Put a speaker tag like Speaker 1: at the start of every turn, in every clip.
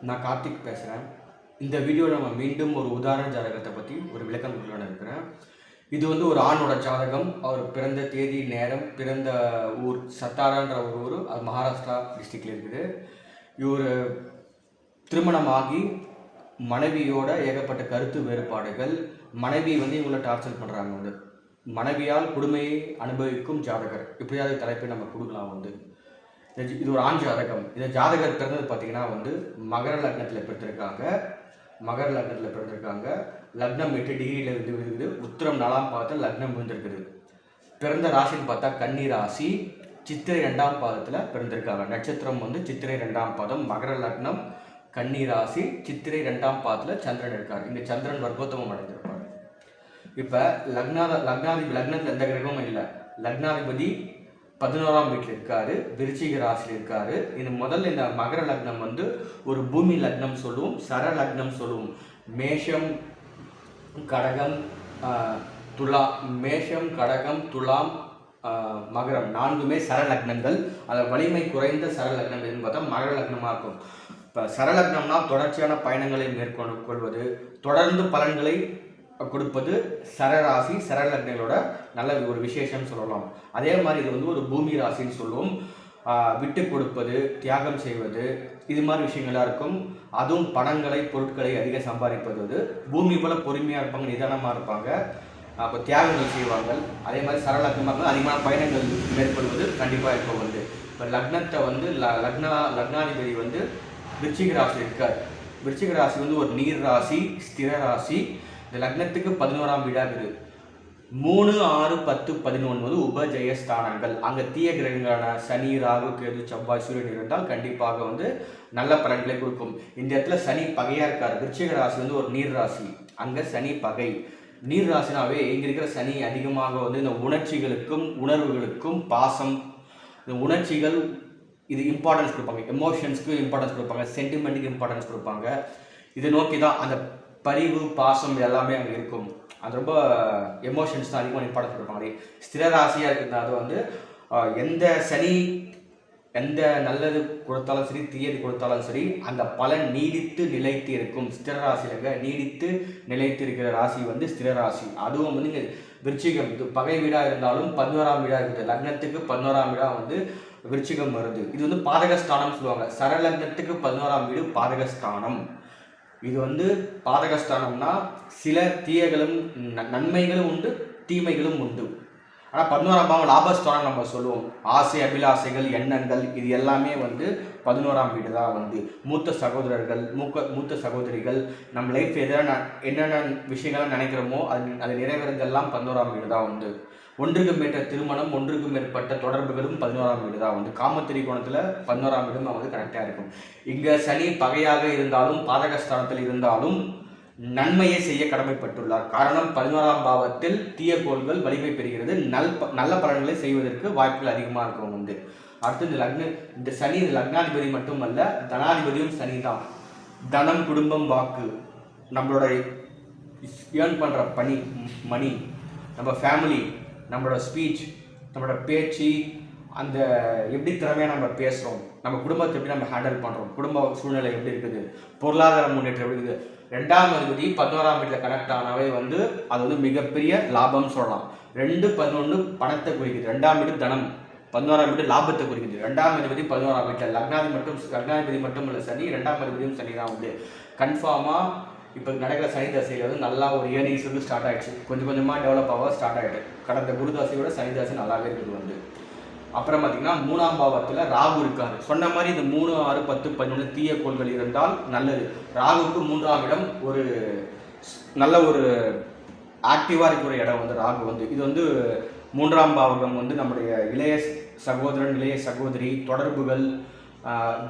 Speaker 1: நான் கார்த்திக் பேசுகிறேன். இந்த வீடியோவில் நம்ம மீண்டும் ஒரு உதாரண ஜாதகத்தை பற்றி ஒரு விளக்கம் கொடுக்கலான்னு இருக்கிறேன். இது வந்து ஒரு ஆணோட ஜாதகம். அவர் பிறந்த தேதி, நேரம், பிறந்த ஊர் சத்தாரான்ற ஒரு ஊர், அது மகாராஷ்டிரா டிஸ்ட்ரிக்டில் இருக்குது. இவர் திருமணமாகி மனைவியோட ஏகப்பட்ட கருத்து வேறுபாடுகள், மனைவி வந்து இவங்களை டார்ச்சர் பண்ணுறாங்க. வந்து மனைவியால் கொடுமையை அனுபவிக்கும் ஜாதகர், இப்படியாவது தலைப்பை நம்ம கொடுக்கலாம். வந்து இது ஒரு ஆண் ஜாதகம். இந்த ஜாதகர் பிறந்தது பார்த்தீங்கன்னா வந்து மகர லக்னத்தில் பிறந்திருக்காங்க. லக்னம் 8 டிகிரியில் இருந்து இருக்குது. உத்திரம் 4ஆம் பாதத்தில் லக்னம் விழுந்திருக்குது. பிறந்த ராசின்னு பார்த்தா கன்னி ராசி, சித்திரை 2ஆம் பாதத்தில் பிறந்திருக்காங்க. நட்சத்திரம் வந்து சித்திரை 2ஆம் பாதம், மகர லக்னம், கன்னி ராசி, சித்திரை 2ஆம் பாதத்தில் சந்திரன் இருக்கார். இங்கே சந்திரன் வர்க்கோத்தமம் அடைஞ்சிருப்பார். இப்போ லக்னத்தில் எந்த கிரகமும் இல்லை. லக்னாதிபதி 11ஆம் வீட்டில் இருக்காரு, விருச்சிக ராசியில் இருக்காரு. இந்த முதல்ல இந்த மகர லக்னம் வந்து ஒரு பூமி லக்னம் சொல்லுவோம், சர லக்னம் சொல்லுவோம். மேஷம் கடகம் துலாம் மகரம் 4மே சர லக்னங்கள். அதில் வலிமை குறைந்த சர லக்னம் எதுன்னு பார்த்தா மகர லக்னமாக இருக்கும். இப்போ சர லக்னம்னா தொடர்ச்சியான பயணங்களை மேற்கொள்வது, தொடர்ந்து பலன்களை கொடுப்பது சரராசி, சர லக்னங்களோட நல்ல ஒரு விசேஷம்னு சொல்லலாம். அதே மாதிரி இது வந்து ஒரு பூமி ராசின்னு சொல்லுவோம். விட்டு கொடுப்பது, தியாகம் செய்வது, இது மாதிரி விஷயங்களாக இருக்கும். அதுவும் பணங்களை, பொருட்களை அதிக சம்பாதிப்பது. வந்து பூமி போல பொறுமையாக இருப்பாங்க, நிதானமாக இருப்பாங்க, அப்போ தியாகங்கள் செய்வாங்க. அதே மாதிரி சர லக்னமாக அதிகமான பயணங்கள் மேற்கொள்வது கண்டிப்பாக இப்போ வந்து இப்போ லக்னத்தை வந்து லக்னாதிபதி வந்து விருச்சிக ராசி இருக்கார். விருச்சிக ராசி வந்து ஒரு நீர் ராசி, ஸ்திர ராசி. இந்த லக்னத்துக்கு 11ஆம் வீடாக இருக்குது. 3, 6, 10, 11 வந்து உபஜயஸ்தானங்கள். அங்கே தீய கிரகங்களான சனி, ராகு, கேது, செவ்வாய், சூரியன் இருந்தால் கண்டிப்பாக வந்து நல்ல பலன்களை கொடுக்கும். இந்த இடத்துல சனி பகையாக இருக்கார். விருச்சிக ராசி வந்து ஒரு நீர் ராசி, அங்கே சனி பகை. நீர் ராசினாவே இங்கே இருக்கிற சனி அதிகமாக வந்து இந்த உணர்ச்சிகளுக்கும் உணர்வுகளுக்கும் பாசம், இந்த உணர்ச்சிகள் இது இம்பார்ட்டன்ஸ் கொடுப்பாங்க, எமோஷன்ஸ்க்கு இம்பார்ட்டன்ஸ் கொடுப்பாங்க, சென்டிமெண்ட்டுக்கு இம்பார்ட்டன்ஸ் கொடுப்பாங்க. இதை நோக்கி தான் அந்த பரிவு, பாசம் எல்லாமே அங்கே இருக்கும். அது ரொம்ப எமோஷன்ஸ் தான் அதிகமாக இம்பார்ட்டன்ஸ் கொடுப்பாங்க. ஸ்திர ராசியாக இருக்கிறது வந்து எந்த சனி எந்த நல்லது கொடுத்தாலும் சரி, தீயது கொடுத்தாலும் சரி, அந்த பலன் நீடித்து நிலைத்து இருக்கும். ஸ்திர ராசியிலங்க நீடித்து நிலைத்து இருக்கிற ராசி வந்து ஸ்திர ராசி. அதுவும் வந்து இங்கே விருச்சிகம், இது பகை வீடாக இருந்தாலும் 11ஆம் வீடாக இருக்குது. லக்னத்துக்கு 11ஆம் வீடாக வந்து விருச்சிகம் வருது. இது வந்து பாதகஸ்தானம் சொல்லுவாங்க. சர லக்னத்துக்கு 11ஆம் வீடு பாதகஸ்தானம். இது வந்து பாதகஸ்தானம்னா சில தீயகளும் நன்மைகளும் உண்டு, தீமைகளும் உண்டு. ஆனால் 11ஆம் பாவம் லாபஸ்தானம் நம்ம சொல்லுவோம். ஆசை, அபிலாசைகள், எண்ணங்கள், இது எல்லாமே வந்து 11ஆம் வீடு தான். வந்து மூத்த சகோதரர்கள், மூத்த சகோதரிகள், நம்ம லைஃப் என்னென்ன விஷயங்கள்லாம் நினைக்கிறோமோ அது நிறைவேறதெல்லாம் 11ஆம் வீடு தான். வந்து ஒன்றுக்கு மேற்பட்ட திருமணம், ஒன்றுக்கு மேற்பட்ட தொடர்புகளும் 11ஆம் வீடு தான். வந்து காமத்திரி கோணத்தில் 11ஆம் வீடும் வந்து கரெக்டாக இருக்கும். இங்கே சனி பகையாக இருந்தாலும் பாதகஸ்தானத்தில் இருந்தாலும் நன்மையை செய்ய கடமைப்பட்டுள்ளார். காரணம் 11ஆம் பாவத்தில் தீய கோள்கள் வலிமை பெறுகிறது. நல்ல பலன்களை செய்வதற்கு வாய்ப்புகள் அதிகமாக இருக்கும். வந்து அடுத்து இந்த சனி லக்னாதிபதி மட்டுமல்ல, தனாதிபதியும் சனி தான். தனம், குடும்பம், வாக்கு, நம்மளோட ஏர்ன் பண்ணுற மணி, நம்ம ஃபேமிலி, நம்மளோட ஸ்பீச், நம்மளோட பேச்சு, அந்த எப்படி திறமையாக நம்ம பேசுகிறோம், நம்ம குடும்பத்தை எப்படி நம்ம ஹேண்டில் பண்ணுறோம், குடும்ப சூழ்நிலை எப்படி இருக்குது, பொருளாதார முன்னேற்றம் எப்படி இருக்குது. 2ஆம் அதிபதி 11ஆம் வீட்டில் கனெக்ட் ஆனாவே வந்து அது வந்து மிகப்பெரிய லாபம்னு சொல்லலாம். 2, 11 பணத்தை குறிக்குது. 2ஆம் வீடு தனம், 11ஆம் வீடு லாபத்தை குறிக்குது. 2ஆம் அதிபதி 11ஆம் வீட்டில் லக்னாதிபதி மட்டும் இல்லை சனி, 2ஆம் அதிபதியும் சனி தான். வந்து கன்ஃபார்மாக இப்போ நடக்கிற சனி தசையில் வந்து நல்லா ஒரு ஏர்னிங்ஸ் வந்து ஸ்டார்ட் ஆகிடுச்சு. கொஞ்சம் கொஞ்சமாக டெவலப் ஆக ஸ்டார்ட் ஆகிட்டு. கடந்த குரு தசையோட சனி தசை நல்லாவே இருக்குது. வந்து அப்புறம் பார்த்தீங்கன்னா 3ஆம் பாவத்தில் ராகு இருக்காரு. சொன்ன மாதிரி இந்த 3, 6, 10, 11 தீய கோள்கள் இருந்தால் நல்லது. ராகுக்கு 3ஆம் இடம் ஒரு நல்ல ஒரு ஆக்டிவாக இருக்கிற இடம். வந்து ராகு வந்து இது வந்து 3ஆம் பாவகம் வந்து நம்முடைய இளைய சகோதரன், இளைய சகோதரி, தொடர்புகள்,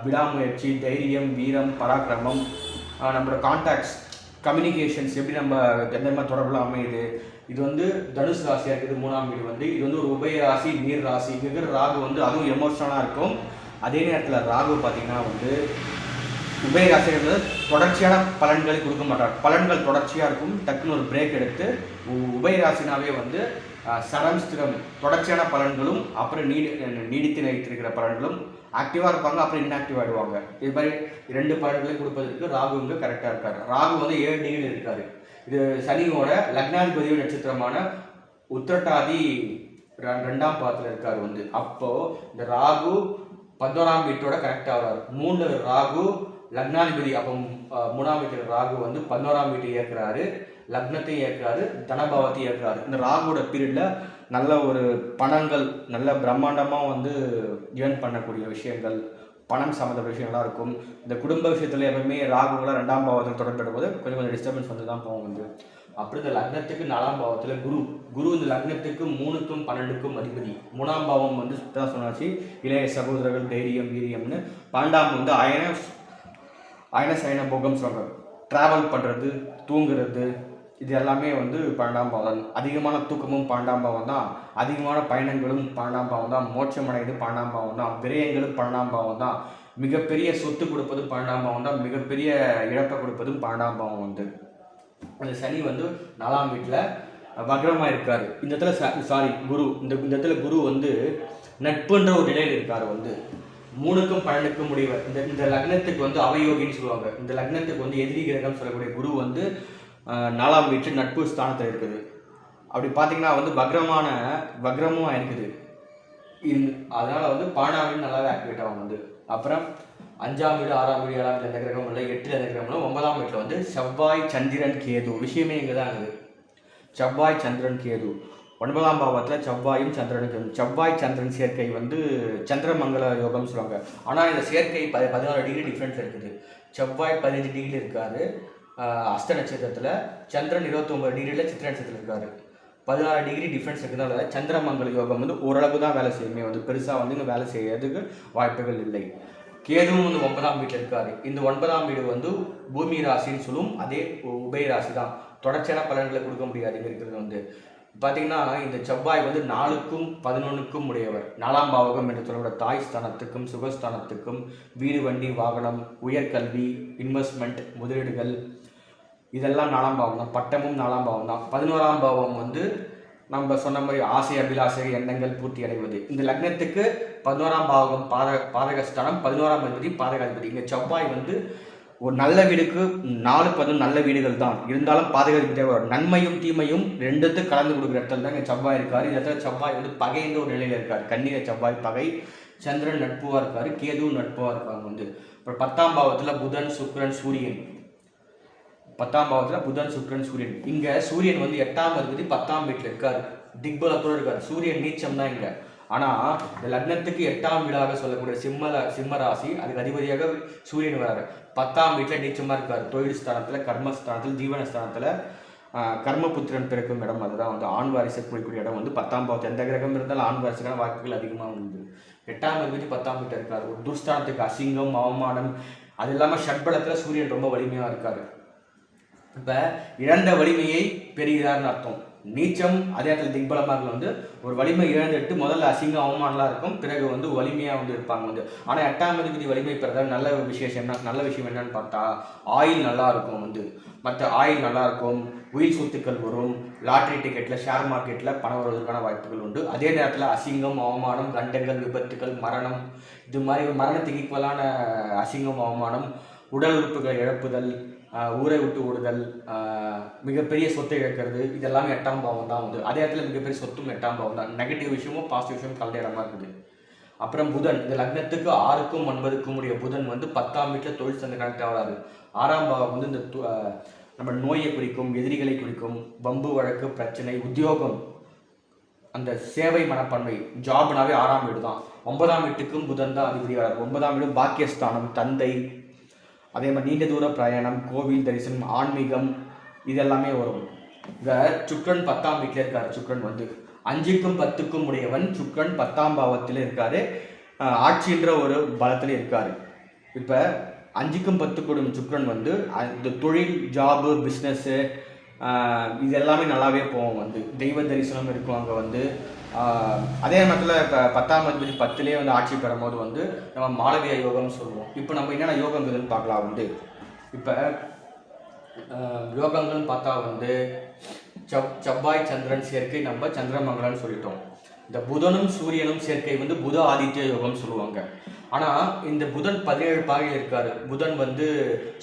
Speaker 1: விடாமுயற்சி, தைரியம், வீரம், பராக்கிரமம், நம்மளோட கான்டாக்ட்ஸ், கம்யூனிகேஷன்ஸ், எப்படி நம்ம எந்த மாதிரி தொடர்புலாம் அமையுது. இது வந்து தனுசு ராசியாக இருக்குது. 3ஆம் வீடு வந்து இது வந்து ஒரு உபய ராசி, நீர் ராசி. இங்கே இருக்கிற ராகு வந்து அதுவும் எமோஷனலாக இருக்கும். அதே நேரத்தில் ராகு பார்த்தீங்கன்னா வந்து உபய ராசிங்கிறது தொடர்ச்சியான பலன்களை கொடுக்க மாட்டார். பலன்கள் தொடர்ச்சியாக இருக்கும். டக்குன்னு ஒரு பிரேக் எடுத்து உபய ராசினாவே வந்து சரம் ஸ்திரம் தொடர்ச்சியான பலன்களும், அப்புறம் நீடித்து நிலைத்திருக்கிற பலன்களும், ஆக்டிவாக இருப்பாங்க அப்புறம் இன்ஆக்டிவ் ஆகிடுவாங்க. இது மாதிரி 2 பலன்களையும் கொடுப்பதற்கு ராகு வந்து கரெக்டாக இருக்கார். ராகு வந்து 7 டிகிரியில் இருக்கார். இது சனியோட லக்னாதிபதியோட நட்சத்திரமான உத்திரட்டாதி 2ஆம் பாதத்தில் இருக்கார் வந்து. அப்போது இந்த ராகு 11ஆம் வீட்டோட கரெக்டாக வராரு. 3 ராகு லக்னாதிபதி, அப்போ 3ஆம் வீட்டில் ராகு வந்து 11ஆம் வீட்டை ஏற்கிறாரு, லக்னத்தையும் ஏற்கிறாரு, தனபாவத்தையும் ஏற்கிறாரு. இந்த ராகுவோட பீரியடில் நல்ல ஒரு பணங்கள், நல்ல பிரம்மாண்டமாக வந்து ஏர்ன் பண்ணக்கூடிய விஷயங்கள், பணம் சம்மந்த விஷயங்கள்லாம் இருக்கும். இந்த குடும்ப விஷயத்தில் எப்பவுமே ராகுங்களாம் 2ஆம் பாவத்தில் தொடர்பு போது கொஞ்சம் டிஸ்டர்பன்ஸ் வந்து தான் போகும் வந்து. அப்புறம் இந்த லக்னத்துக்கு 4ஆம் பாவத்தில் குரு இந்த லக்னத்துக்கு 3க்கும் 12க்கும் அதிபதி. 3ஆம் பாவம் வந்து தான் சொன்னாச்சு இளைய சகோதரர்கள், தைரியம், வீரியம்னு. 12ஆம் வந்து அயன சயன போகம் சொல்கிறார். ட்ராவல் பண்ணுறது, தூங்குறது, இது எல்லாமே வந்து 12ஆம் பாவம். அதிகமான தூக்கமும் 12ஆம் பாவம் தான், அதிகமான பயணங்களும் 12ஆம் பாவம் தான், மோட்சமடைவது 12ஆம் பாவம் தான், விரயங்களும் 12ஆம் பாவம் தான், மிகப்பெரிய சொத்து கொடுப்பது 12ஆம் பாவம் தான், மிகப்பெரிய இழப்பை கொடுப்பதும் 12ஆம் பாவம் வந்து. அந்த சனி வந்து 4ஆம் வீட்டில் வக்ரமாக இருக்கார். இந்த இடத்துல குரு இந்த இடத்துல குரு வந்து நட்புன்ற ஒரு நிலையில் இருக்கார் வந்து. 3க்கும் 12க்கும் முடிவர். இந்த லக்னத்துக்கு வந்து அவயோகின்னு சொல்லுவாங்க. இந்த லக்னத்துக்கு வந்து எதிரி கிரகம் சொல்லக்கூடிய குரு வந்து 4ஆம் வீட்டு நட்பு ஸ்தானத்தில் இருக்குது. அப்படி பார்த்தீங்கன்னா வந்து வக்ரமும் இருக்குது. அதனால் வந்து 12ஆம் வீடு நல்லாவே ஆக்டிவேட் ஆகும் வந்து. அப்புறம் 5ஆம் வீடு, 6ஆம் வீடு, 7ஆம் வீடு எந்த கிரகமும் இல்லை, 8 எந்த கிரகமும் இல்லை. 9ஆம் வீட்டில் வந்து செவ்வாய், சந்திரன், கேது. விஷயமே இங்கே தான் இருக்குது. செவ்வாய், சந்திரன், கேது. 9ஆம் பாவத்தில் செவ்வாயும் சந்திரனுக்கும். செவ்வாய் சந்திரன் சேர்க்கை வந்து சந்திரமங்கல யோகம்னு சொல்லுவாங்க. ஆனால் இந்த சேர்க்கை 16 டிகிரி டிஃப்ரென்ஸ் இருக்குது. செவ்வாய் 15 டிகிரி இருக்காரு அஸ்த நட்சத்திரத்தில், சந்திரன் 29 டிகிரியில் சித்திர நட்சத்திரத்தில் இருக்காரு. 16 டிகிரி டிஃப்ரென்ஸ் இருக்கிறதால சந்திரமங்கல யோகம் வந்து ஓரளவு தான் வேலை செய்யுமே வந்து, பெருசாக வந்து இங்கே வேலை செய்யறதுக்கு வாய்ப்புகள் இல்லை. கேதுவும் வந்து 9ஆம் வீட்டில் இருக்காரு. இந்த 9ஆம் வீடு வந்து பூமி ராசின்னு சொல்லும், அதே உபய ராசி தான். தொடர்ச்சியான பலன்களை கொடுக்க முடியாது. இங்கே இருக்கிறது வந்து பார்த்தீங்கன்னா இந்த செவ்வாய் வந்து 4க்கும் 11க்கும் உடையவர். 4ஆம் பாவகம் என்று சொல்லக்கூடிய தாய் ஸ்தானத்துக்கும் சுகஸ்தானத்துக்கும், வீடு, வண்டி, வாகனம், உயர்கல்வி, இன்வெஸ்ட்மெண்ட், முதலீடுகள், இதெல்லாம் 4ஆம் பாவம் தான். பட்டமும் 4ஆம் பாவம் தான். 11ஆம் பாவம் வந்து நம்ம சொன்ன மாதிரி ஆசை, அபிலாசை, எண்ணங்கள் பூர்த்தி அடைவது. இந்த லக்னத்துக்கு 11ஆம் பாவகம் பாதகஸ்தானம், 11ஆம் அதிபதி பாதகாதிபதி. இங்கே செவ்வாய் வந்து ஒரு நல்ல வீடுக்கு 4, 11 நல்ல வீடுகள் தான் இருந்தாலும் பாதகாதிபதி வரும். நன்மையும் தீமையும் ரெண்டுத்துக்கு கலந்து கொடுக்குற இடத்துல தான் இங்கே செவ்வாய் இருக்கார். இந்த இடத்துல செவ்வாய் வந்து பகைன்ற ஒரு நிலையில் இருக்கார். கன்னியில செவ்வாய் பகை, சந்திரன் நட்புவாக இருக்கார், கேதுவும் நட்புவாக இருக்காங்க வந்து. அப்புறம் 10ஆம் பாவத்தில் புதன், சுக்கிரன், சூரியன். 10ஆம் பாவத்தில் புதன், சுக்கிரன், சூரியன். இங்கே சூரியன் வந்து 8ஆம் அதிபதி 10ஆம் வீட்டில் இருக்கார், திக்பலத்தோடு இருக்கார். சூரியன் நீச்சம் தான் இங்கே. ஆனால் இந்த லக்னத்துக்கு 8ஆம் வீடாக சொல்லக்கூடிய சிம்ம ராசி, அதுக்கு அதிபதியாக சூரியன் வராரு. 10ஆம் வீட்டில் நீச்சமாக இருக்கார். தொழில் ஸ்தானத்தில், கர்மஸ்தானத்தில், ஜீவனஸ்தானத்தில், கர்மபுத்திரன் பிறக்கும் இடம். அதுதான் வந்து ஆண் வாரிசு கூடிய இடம் வந்து 10ஆம் பாவத்தில். எந்த கிரகம் இருந்தாலும் ஆண் வாரிசுக்கான வாய்ப்புகள் அதிகமாக உண்டு. 8ஆம் அதிபதி 10ஆம் வீட்டில் இருக்கார். ஒரு துர்ஸ்தானத்துக்கு அசிங்கம், அவமானம், அது இல்லாமல் ஷட்பலத்தில் சூரியன் ரொம்ப வலிமையாக இருக்கார். இப்போ இழந்த வலிமையை பெறுகிறார்னு அர்த்தம். நீச்சம் அதே இடத்துல திக்பலமாக வந்து ஒரு வலிமை இழந்துட்டு முதல்ல அசிங்கம், அவமானலாம் இருக்கும், பிறகு வந்து வலிமையாக வந்து இருப்பாங்க வந்து. ஆனால் 8ஆம் அதிபதி வலிமை பெறதால் நல்ல விஷயம் என்னன்னு பார்த்தா ஆயில் நல்லா இருக்கும் வந்து. மற்ற ஆயில் நல்லா இருக்கும், உயிர் சொத்துக்கள் வரும், லாட்ரி டிக்கெட்டில், ஷேர் மார்க்கெட்டில் பணம் வருவதற்கான வாய்ப்புகள் உண்டு. அதே நேரத்தில் அசிங்கம், அவமானம், கண்டங்கள், விபத்துக்கள், மரணம், இது மாதிரி மரணத்துக்கு ஈக்குவலான அசிங்கம், அவமானம், உடல் உறுப்புகளை இழப்புதல், ஊரை விட்டு ஓடுதல், மிகப்பெரிய சொத்தை இழக்கிறது, இதெல்லாமே 8ஆம் பாவம் தான் வந்து. அதே இடத்துல மிகப்பெரிய சொத்தும் 8ஆம் பாவம் தான். நெகட்டிவ் விஷயமும் பாசிட்டிவ் விஷயமும் கலந்த இடமா இருக்குது. அப்புறம் புதன், இந்த லக்னத்துக்கு 6க்கும் 9க்கும் உடைய புதன் வந்து 10ஆம் வீட்டில் தொழில் சந்தை கனெக்ட் ஆகாது. 6ஆம் பாவம் வந்து இந்த நம்ம நோயை குறிக்கும், எதிரிகளை குறிக்கும், வம்பு வழக்கு, பிரச்சனை, உத்தியோகம், அந்த சேவை மனப்பான்மை, ஜாப்னாவே 6ஆம் வீடு தான். 9ஆம் வீட்டுக்கும் புதன் தான் அதிபதியாகிறார். 9ஆம் வீடு பாக்கியஸ்தானம், தந்தை, அதே மாதிரி நீண்ட தூர பிரயாணம், கோவில் தரிசனம், ஆன்மீகம், இதெல்லாமே வரும். இங்கே சுக்கிரன் 10ஆம் வீட்டில் இருக்கார். சுக்கிரன் வந்து 5க்கும் 10க்கும் உடையவன். சுக்கிரன் 10ஆம் பாவத்தில் இருக்காரு, ஆட்சின்ற ஒரு பலத்தில் இருக்காரு. இப்போ 5க்கும் 10க்கும் சுக்கிரன் வந்து இந்த தொழில், ஜாபு, பிஸ்னஸ்ஸு, இது எல்லாமே நல்லாவே போகும் வந்து. தெய்வ தரிசனம் இருக்கும் அங்கே வந்து. அதே நேரத்தில் இப்போ 10ஆம் அதிபதி 10லேயே வந்து ஆட்சி பெறும்போது வந்து நம்ம மாளவிய யோகம்னு சொல்லுவோம். இப்போ நம்ம என்னென்ன யோகம் இருக்குதுன்னு பார்க்கலாம் வந்து. இப்போ யோகங்கள்னு பார்த்தா வந்து செவ்வாய் சந்திரன் சேர்க்கை நம்ம சந்திரமங்கலம்னு சொல்லிட்டோம். இந்த புதனும் சூரியனும் சேர்க்கை வந்து புத ஆதித்ய யோகம் சொல்லுவாங்க. ஆனால் இந்த புதன் 17 பாகையில் இருக்காரு. புதன் வந்து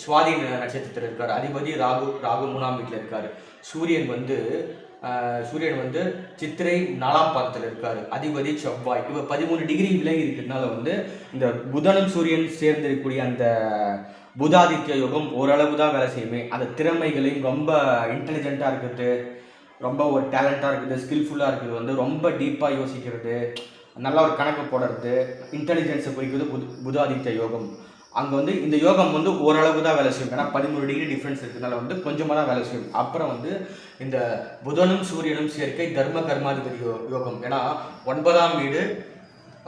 Speaker 1: சுவாதி நட்சத்திரத்தில் இருக்காரு. அதிபதி ராகு 3ஆம் வீட்டில் இருக்காரு. சூரியன் வந்து சித்திரை 4ஆம் பாதத்தில் இருக்காரு. அதிபதி செவ்வாய். இப்போ 13 டிகிரி விலகி இருக்கிறதுனால வந்து இந்த புதனும் சூரியன் சேர்ந்திருக்கக்கூடிய அந்த புதாதித்ய யோகம் ஓரளவு தான் வேலை செய்யுமே. அந்த திறமைகளையும் ரொம்ப இன்டெலிஜென்ட்டாக இருக்கிறது, ரொம்ப ஒரு டேலண்டாக இருக்குது, ஸ்கில்ஃபுல்லாக இருக்குது, வந்து ரொம்ப டீப்பாக யோசிக்கிறது, நல்லா ஒரு கணக்கு போடுறது, இன்டெலிஜென்ஸை குறிக்கிறது புதாதித்ய யோகம். அங்கே வந்து இந்த யோகம் வந்து ஓரளவு தான் வேலை செய்யும். ஏன்னா 13 டிகிரி டிஃப்ரென்ஸ் இருக்கிறதுனால வந்து கொஞ்சமாக தான் வேலை செய்யும். அப்புறம் வந்து இந்த புதனும் சூரியனும் சேர்க்கை தர்ம கர்மாதிபதி யோகம். ஏன்னா 9ஆம் வீடு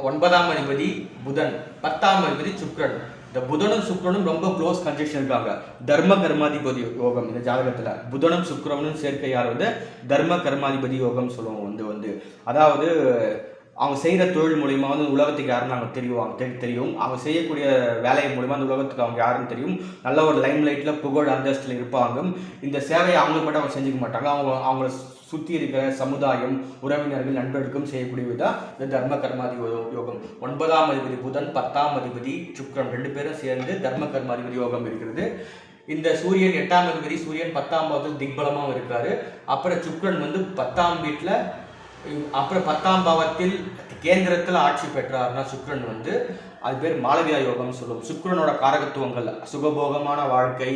Speaker 1: 9ஆம் அதிபதி புதன், 10ஆம் அதிபதி சுக்கிரன். இந்த புதனும் சுக்கிரனும் ரொம்ப க்ளோஸ் கன்ஜெக்ஷன் இருக்காங்க. தர்ம கர்மாதிபதி யோகம் இந்த ஜாதகத்தில் புதனும் சுக்கிரனும் சேர்க்கையால் வந்து தர்ம கர்மாதிபதி யோகம் சொல்லுவோம். வந்து அதாவது அவங்க செய்கிற தொழில் மூலிமா வந்து உலகத்துக்கு யாருன்னு அவங்க தெரியும். அவங்க செய்யக்கூடிய வேலை மூலிமா அந்த உலகத்துக்கு அவங்க யாருன்னு தெரியும். நல்ல ஒரு லைம் லைட்டில் புகழ் அந்தஸ்தில் இருப்பாங்க. இந்த சேவையை அவங்களுக்கு மட்டும் அவங்க செஞ்சுக்க மாட்டாங்க. அவங்கள சுற்றி இருக்கிற சமுதாயம், உறவினர்கள், நண்பர்களுக்கும் செய்யக்கூடியதுதான் இந்த தர்ம கர்மாதி யோகம். 9ஆம் அதிபதி புதன், 10ஆம் அதிபதி சுக்கிரன் 2 பேரும் சேர்ந்து தர்ம கர்மாதிபதி யோகம் இருக்கிறது. இந்த சூரியன் 8ஆம் அதிபதி சூரியன் 10ஆம் பாவத்தில் திக்பலமாகவும் இருக்காரு. அப்புறம் சுக்கிரன் வந்து 10ஆம் வீட்டில், அப்புறம் 10ஆம் பாவத்தில் கேந்திரத்தில் ஆட்சி பெற்றார்னா சுக்கிரன் வந்து அது பேர் மாளவியா யோகம்னு சொல்லுவோம். சுக்கிரனோட காரகத்துவங்கள் சுகபோகமான வாழ்க்கை,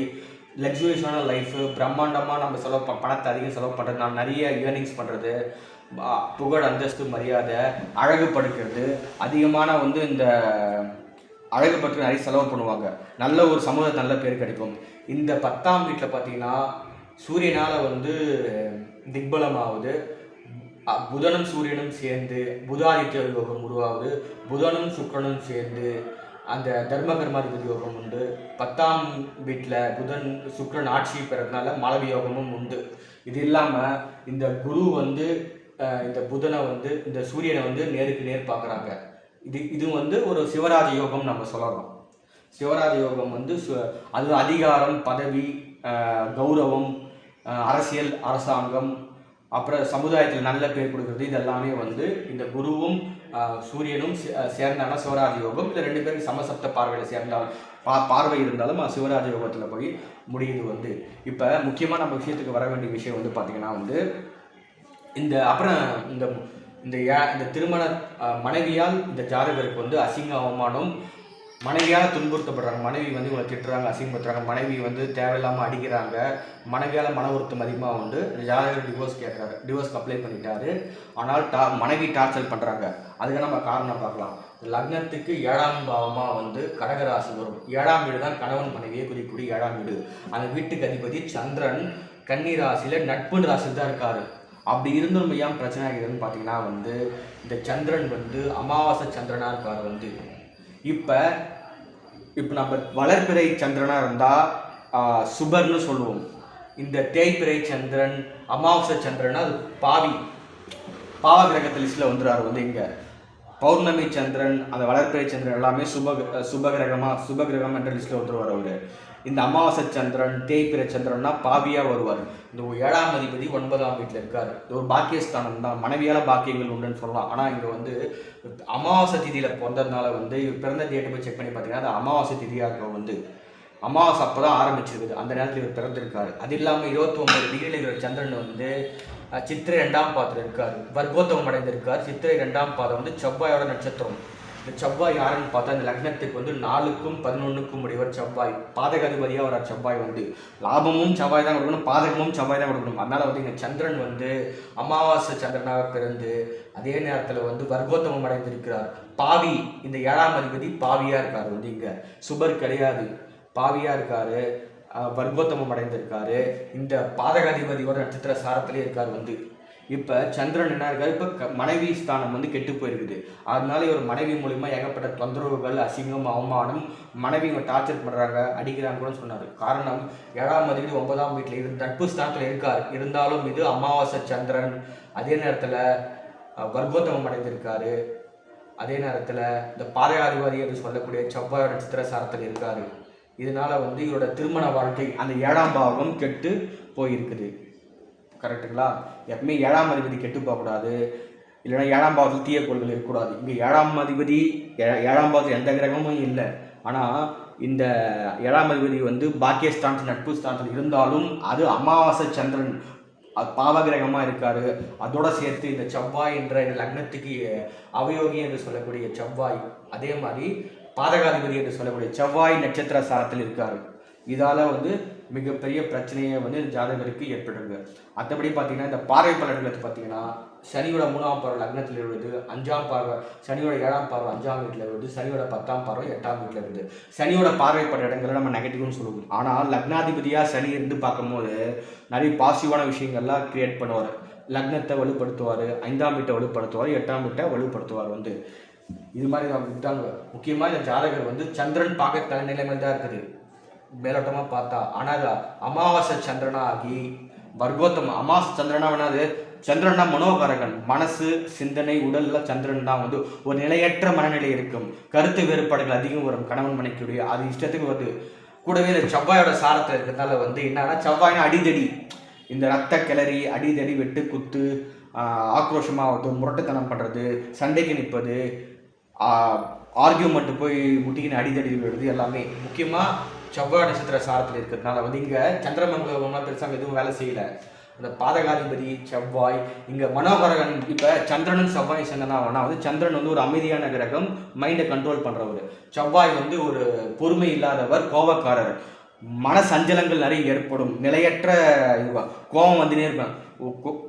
Speaker 1: லக்ஸுரியஸான லைஃபு, பிரம்மாண்டமாக நம்ம பணத்தை அதிகம் செலவு பண்ணுறதுனால நிறைய ஏர்னிங்ஸ் பண்ணுறது, புகழ் அந்தஸ்து மரியாதை, அழகுபடுத்துறது, அதிகமான வந்து இந்த அழகு பற்றி நிறைய செலவு பண்ணுவாங்க. நல்ல ஒரு சமூகத்தை நல்ல பேர் கிடைக்கும். இந்த 10ஆம் வீட்டில் பார்த்தீங்கன்னா சூரியனால் வந்து திக்பலமாகுது. புதனும் சூரியனும் சேர்ந்து புதாதித்ய யோகம் உருவாகுது. புதனும் சுக்கிரனும் சேர்ந்து அந்த தர்ம கர்மாதிபதி யோகம் உண்டு. 10ஆம் வீட்டில் புதன் சுக்கிரன் ஆட்சி பெறதுனால மாளவி யோகமும் உண்டு. இது இல்லாமல் இந்த குரு வந்து இந்த புதனை வந்து இந்த சூரியனை வந்து நேருக்கு நேர் பார்க்குறாங்க. இது வந்து ஒரு சிவராஜ யோகம் நம்ம சொல்லலாம். சிவராஜ யோகம் வந்து அது அதிகாரம், பதவி, கௌரவம், அரசியல், அரசாங்கம், அப்புறம் சமுதாயத்தில் நல்ல பேர் கொடுக்குறது, இதெல்லாமே வந்து இந்த குருவும் சூரியனும் சேர்ந்தாலும் சிவராஜ யோகம். இல்லை 2 பேருக்கு சமசப்த பார்வையில் சேர்ந்தாலும் பார்வை இருந்தாலும் சிவராஜ யோகத்தில் போய் முடியுது வந்து. இப்போ முக்கியமாக நம்ம விஷயத்துக்கு வர வேண்டிய விஷயம் வந்து பார்த்திங்கன்னா வந்து இந்த அப்புறம் இந்த திருமண மனைவியால் இந்த ஜாதகருக்கு வந்து அசிங்க அவமானம், மனைவியால் துன்புறுத்தப்படுறாங்க. மனைவி வந்து இவங்களை திட்டுறாங்க, அசிங்கப்படுத்துறாங்க, மனைவி வந்து தேவையில்லாமல் அடிக்கிறாங்க, மனைவியால் மன வருத்தம் அதிகமாக உண்டு. ஜாதகர் டிவோர்ஸ்க்கு அப்ளை பண்ணிட்டாரு. ஆனால் மனைவி டார்ச்சர் பண்ணுறாங்க. அதுக்கு நம்ம காரணம் பார்க்கலாம். லக்னத்துக்கு 7ஆம் பாவமாக வந்து கடகராசி வரும். 7ஆம் வீடு தான் கணவன் மனைவியை குறிக்கக்கூடிய 7ஆம் வீடு. அந்த வீட்டுக்கு அதிபதி சந்திரன் கன்னி ராசியில் நட்பு ராசியில் தான் இருக்காரு. அப்படி இருந்தும் ஏன் பிரச்சனை ஆகிடுதுன்னு பார்த்தீங்கன்னா வந்து இந்த சந்திரன் வந்து அமாவாசை சந்திரனாக இருக்கார் வந்து. இப்போ நம்ம வளர்பிறை சந்திரனாக இருந்தால் சுபர்னு சொல்லுவோம். இந்த தேய்பிறை சந்திரன், அமாவாசை சந்திரனா அது பாவ கிரகத்து லிஸ்ட்டில் வந்துடுறாரு வந்து. இங்கே பௌர்ணமி சந்திரன், அந்த வளர்பிறை சந்திரன் எல்லாமே சுபகிரகம் என்ற லிஸ்ட்டில் வந்துடுவார் அவர். இந்த அமாவாசை சந்திரன், தேய்பிறை சந்திரன்னா பாவியாக வருவார். இந்த 7ஆம் அதிபதி 9ஆம் வீட்டில் இருக்கார். இது ஒரு பாக்கியஸ்தானம் தான், மனைவியால் பாக்கியங்கள் உண்டுன்னு சொல்லலாம். ஆனால் இங்கே வந்து அமாவாசை திதியில் பிறந்ததுனால வந்து பிறந்த டேட்டை போய் செக் பண்ணி பார்த்தீங்கன்னா அது அமாவாசை திதியாக இருக்கும் வந்து. அமாவாசை அப்போ தான் ஆரம்பிச்சிருக்குது, அந்த நேரத்தில் இவர் பிறந்திருக்காரு. அது இல்லாமல் 29 டிகிரியில் இருக்கிற சந்திரன் வந்து சித்திரை 2ஆம் பாதத்தில் இருக்கார், வர்க்கோத்தமம் அடைந்திருக்கார். சித்திரை 2ஆம் பாதம் வந்து செவ்வாயோட நட்சத்திரம். இந்த செவ்வாய் யாருன்னு பார்த்தா இந்த லக்னத்துக்கு வந்து 4க்கும் 11க்கும் உடையவர் செவ்வாய். பாதகாதிபதியாக வர செவ்வாய் வந்து லாபமும் செவ்வாய் தான் கொடுக்கணும், பாதகமும் செவ்வாய் தான் கொடுக்கணும். அதனால் வந்து இங்கே சந்திரன் வந்து அமாவாசை சந்திரனாக பிறந்து அதே நேரத்தில் வந்து வர்க்கோத்தமம் அடைந்திருக்கிறார். பாவி, இந்த 7ஆம் அதிபதி பாவியாக இருக்கார் வந்து. இங்கே சுபர் கிடையாது, பாவியாக இருக்கார், வர்க்கோத்தமம் அடைந்திருக்காரு. இந்த பாதகாதிபதியோட நட்சத்திர சாரத்திலே இருக்கார் வந்து. இப்போ சந்திரன் என்ன இருக்காரு, இப்போ மனைவி ஸ்தானம் வந்து கெட்டு போயிருக்குது. அதனால இவர் மனைவி மூலிமா ஏகப்பட்ட தொந்தரவுகள், அசிங்கம், அவமானம், மனைவி இவங்க டார்ச்சர் பண்ணுறாங்க, அடிக்கிறாங்க கூட சொன்னார். காரணம் 7ஆம் அதிபதி 9ஆம் வீட்டில் இருந்து நட்பு ஸ்தானத்தில் இருக்கார். இருந்தாலும் இது அமாவாசை சந்திரன், அதே நேரத்தில் வர்க்கோத்தமம் அடைந்திருக்காரு. அதே நேரத்தில் இந்த பாதகாதிபதி என்று சொல்லக்கூடிய செவ்வாய் நட்சத்திர சாரத்தில் இருக்காரு. இதனால் வந்து இவரோட திருமண வாழ்க்கை அந்த 7ஆம் பாவம் கெட்டு போயிருக்குது. கரெக்டுங்களா? எப்பவுமே 7ஆம் அதிபதி கெட்டு போகக்கூடாது, இல்லைன்னா 7ஆம் பாவத்தில் தீய கோள்கள் இருக்கக்கூடாது. இங்கே 7ஆம் அதிபதி 7ஆம் பாவத்தில் எந்த கிரகமும் இல்லை. ஆனால் இந்த 7ஆம் அதிபதி வந்து பாக்கியஸ்தானத்தில் நட்பு ஸ்தானத்தில் இருந்தாலும் அது அமாவாசை சந்திரன், அது பாவகிரகமாக இருக்காரு. அதோட சேர்த்து இந்த செவ்வாய் என்ற இந்த லக்னத்துக்கு அவயோகி என்று சொல்லக்கூடிய செவ்வாய், அதே மாதிரி பாதகாதிபதி என்று சொல்லக்கூடிய செவ்வாய் நட்சத்திர சாரத்தில் இருக்காரு. இதால் வந்து மிகப்பெரிய பிரச்சனையை வந்து ஜாதகருக்கு ஏற்படுங்க. மற்றபடி பார்த்தீங்கன்னா இந்த பார்வை பலன்களை பார்த்தீங்கன்னா சனியோட 3ஆம் பார்வை லக்னத்தில் இருக்குது, 5ஆம் பார்வை சனியோட 7ஆம் பார்வை 5ஆம் வீட்டில் இருக்குது, சனியோட 10ஆம் பார்வை 8ஆம் வீட்டில் இருக்குது. சனியோட பார்வைப்பட்ட இடங்களை நம்ம நெகட்டிவ்னு சொல்லுவோம். ஆனால் லக்னாதிபதியாக சனி இருந்து பார்க்கும்போது நிறைய பாசிட்டிவான விஷயங்கள்லாம் கிரியேட் பண்ணுவார். லக்னத்தை வலுப்படுத்துவார், 5ஆம் வீட்டை வலுப்படுத்துவார், 8ஆம் வீட்டை வலுப்படுத்துவார். வந்து இது மாதிரி விட்டாங்க. முக்கியமாக இந்த ஜாதகர் வந்து சந்திரன் பார்க்க தலைநிலைமையில் தான் இருக்குது மேலோட்டமாக பார்த்தா. ஆனால் அது அமாவாசை சந்திரனாகி வர்க்கோத்தம அமாவாசை சந்திரனா வேணாது. சந்திரன்னா மனோகாரகன், மனசு சிந்தனை உடல்ல சந்திரன் தான் வந்து ஒரு நிலையற்ற மனநிலை இருக்கும், கருத்து வேறுபாடுகள் அதிகம் வரும் கணவன் மனைக்குடைய, அது இஷ்டத்துக்கு வருது. கூடவே இந்த செவ்வாயோட சாரத்தில் இருக்கிறதுனால வந்து என்னன்னா செவ்வாய்னா அடிதடி, இந்த ரத்த கிளறி அடிதடி வெட்டு குத்து ஆக்ரோஷமாகவது, முரட்டுத்தனம் பண்ணுறது, சண்டைக்கு நிற்பது, ஆர்கியூமெண்ட் போய் முட்டிக்கின்னு அடிதடி விடுறது எல்லாமே முக்கியமாக செவ்வாய் நட்சத்திர சாரத்தில் இருக்கிறதுனால வந்து இங்கே சந்திரமங்கலம் பெருசாக எதுவும் வேலை செய்யலை. அந்த பாதகாதிபதி செவ்வாய் இங்கே மனோகரகன். இப்போ சந்திரனும் செவ்வாய் சேர்ந்தனா வந்து சந்திரன் வந்து ஒரு அமைதியான கிரகம், மைண்டை கண்ட்ரோல் பண்ணுறவர். செவ்வாய் வந்து ஒரு பொறுமை இல்லாதவர், கோபக்காரர், மன சஞ்சலங்கள் நிறைய ஏற்படும், நிலையற்ற இதுவாக கோபம் வந்துனே இருப்பேன்.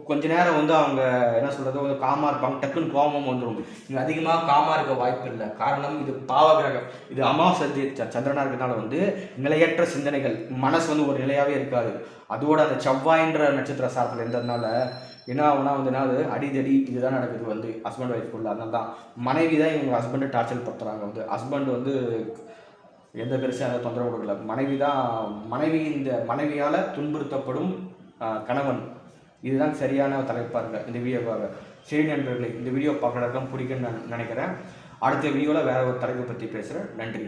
Speaker 1: கொஞ்ச நேரம் வந்து அவங்க என்ன சொல்கிறது கொஞ்சம் காமாக இருப்பாங்க, டக்குன்னு கோபமும் வந்துடும். இங்கே அதிகமாக காமாக இருக்க வாய்ப்பு இல்லை. காரணம் இது பாவகிரகம், இது அமாவாசை சந்திரனாக இருக்கிறதுனால வந்து நிலையற்ற சிந்தனைகள், மனசு வந்து ஒரு நிலையாகவே இருக்காது. அதோட அந்த செவ்வாயின்ற நட்சத்திர சாரத்தில் இருந்ததுனால என்ன ஆகுனா வந்து என்ன அடிதடி இதுதான் நடக்குது வந்து ஹஸ்பண்ட் ஒய்ஃப்குள்ள. அதனால தான் மனைவி தான் இவங்க ஹஸ்பண்டை டார்ச்சர் படுத்துகிறாங்க. வந்து ஹஸ்பண்ட் வந்து எந்த பெருசாக அதை தொந்தரவு கொடுக்கல, மனைவி இந்த மனைவியால் துன்புறுத்தப்படும் கணவன். இதுதான் சரியான தலைப்பாக இருக்க இந்த வீடியோவாக. சரி நண்பர்களே, இந்த வீடியோ பார்க்குறதுக்கு பிடிக்குன்னு நான் நினைக்கிறேன். அடுத்த வீடியோவில் வேறு ஒரு தலைப்பை பற்றி பேசுகிறேன். நன்றி.